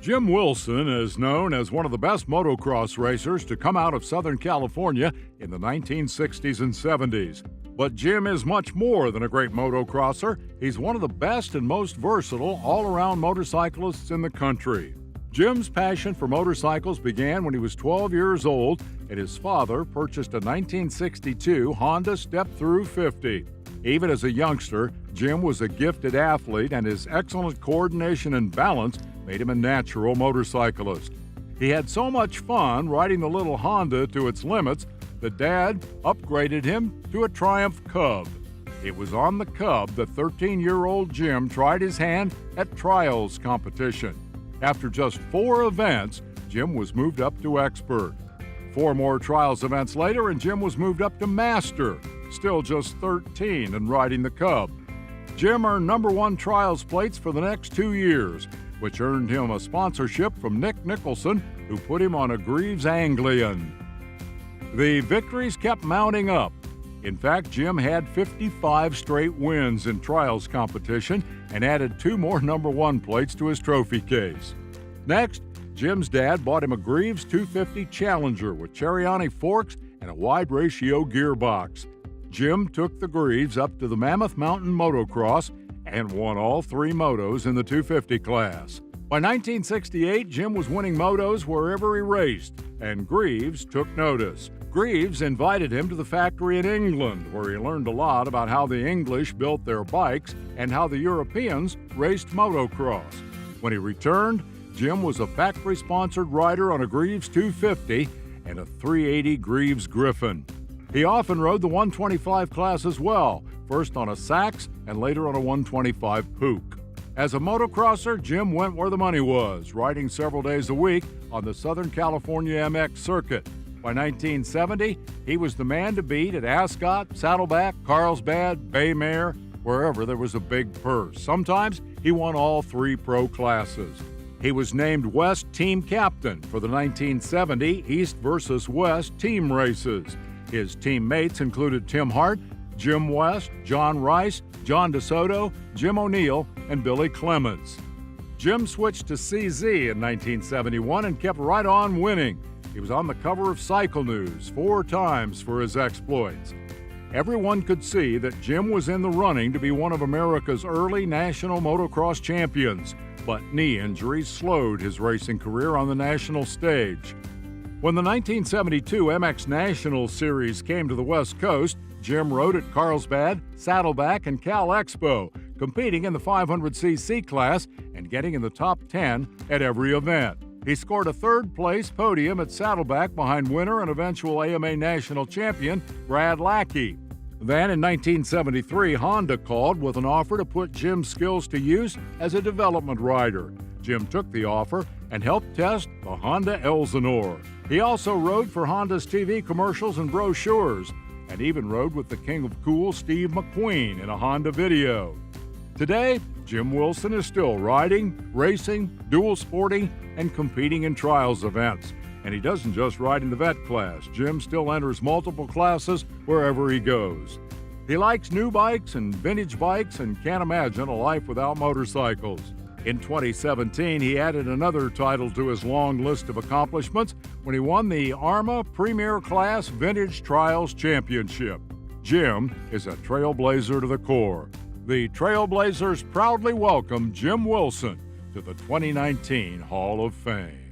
Jim Wilson is known as one of the best motocross racers to come out of Southern California in the 1960s and 70s. But Jim is much more than a great motocrosser. He's one of the best and most versatile all-around motorcyclists in the country. Jim's passion for motorcycles began when he was 12 years old, and his father purchased a 1962 Honda Step-Through 50. Even as a youngster, Jim was a gifted athlete, and his excellent coordination and balance made him a natural motorcyclist. He had so much fun riding the little Honda to its limits that Dad upgraded him to a Triumph Cub. It was on the Cub that 13-year-old Jim tried his hand at trials competition. After just 4 events, Jim was moved up to expert. 4 more trials events later, and Jim was moved up to master, still just 13 and riding the Cub. Jim earned #1 trials plates for the next 2 years, which earned him a sponsorship from Nick Nicholson, who put him on a Greeves Anglian. The victories kept mounting up. In fact, Jim had 55 straight wins in trials competition and added 2 more #1 plates to his trophy case. Next, Jim's dad bought him a Greeves 250 Challenger with Cheriani forks and a wide ratio gearbox. Jim took the Greeves up to the Mammoth Mountain Motocross and won all 3 motos in the 250 class. By 1968, Jim was winning motos wherever he raced, and Greeves took notice. Greeves invited him to the factory in England, where he learned a lot about how the English built their bikes and how the Europeans raced motocross. When he returned, Jim was a factory-sponsored rider on a Greeves 250 and a 380 Greeves Griffin. He often rode the 125 class as well, first on a Sax and later on a 125 Puch. As a motocrosser, Jim went where the money was, riding several days a week on the Southern California MX circuit. By 1970, he was the man to beat at Ascot, Saddleback, Carlsbad, Bay Mare, wherever there was a big purse. Sometimes he won all 3 pro classes. He was named West Team Captain for the 1970 East versus West team races. His teammates included Tim Hart, Jim West, John Rice, John DeSoto, Jim O'Neill, and Billy Clements. Jim switched to CZ in 1971 and kept right on winning. He was on the cover of Cycle News 4 times for his exploits. Everyone could see that Jim was in the running to be one of America's early national motocross champions, but knee injuries slowed his racing career on the national stage. When the 1972 MX National Series came to the West Coast, Jim rode at Carlsbad, Saddleback, and Cal Expo, competing in the 500cc class and getting in the top 10 at every event. He scored a 3rd-place podium at Saddleback behind winner and eventual AMA national champion Brad Lackey. Then in 1973, Honda called with an offer to put Jim's skills to use as a development rider. Jim took the offer and helped test the Honda Elsinore. He also rode for Honda's TV commercials and brochures, and even rode with the King of Cool, Steve McQueen, in a Honda video. Today, Jim Wilson is still riding, racing, dual sporting, and competing in trials events. And he doesn't just ride in the vet class. Jim still enters multiple classes wherever he goes. He likes new bikes and vintage bikes and can't imagine a life without motorcycles. In 2017, he added another title to his long list of accomplishments when he won the ARMA Premier Class Vintage Trials Championship. Jim is a Trailblazer to the core. The Trailblazers proudly welcome Jim Wilson to the 2019 Hall of Fame.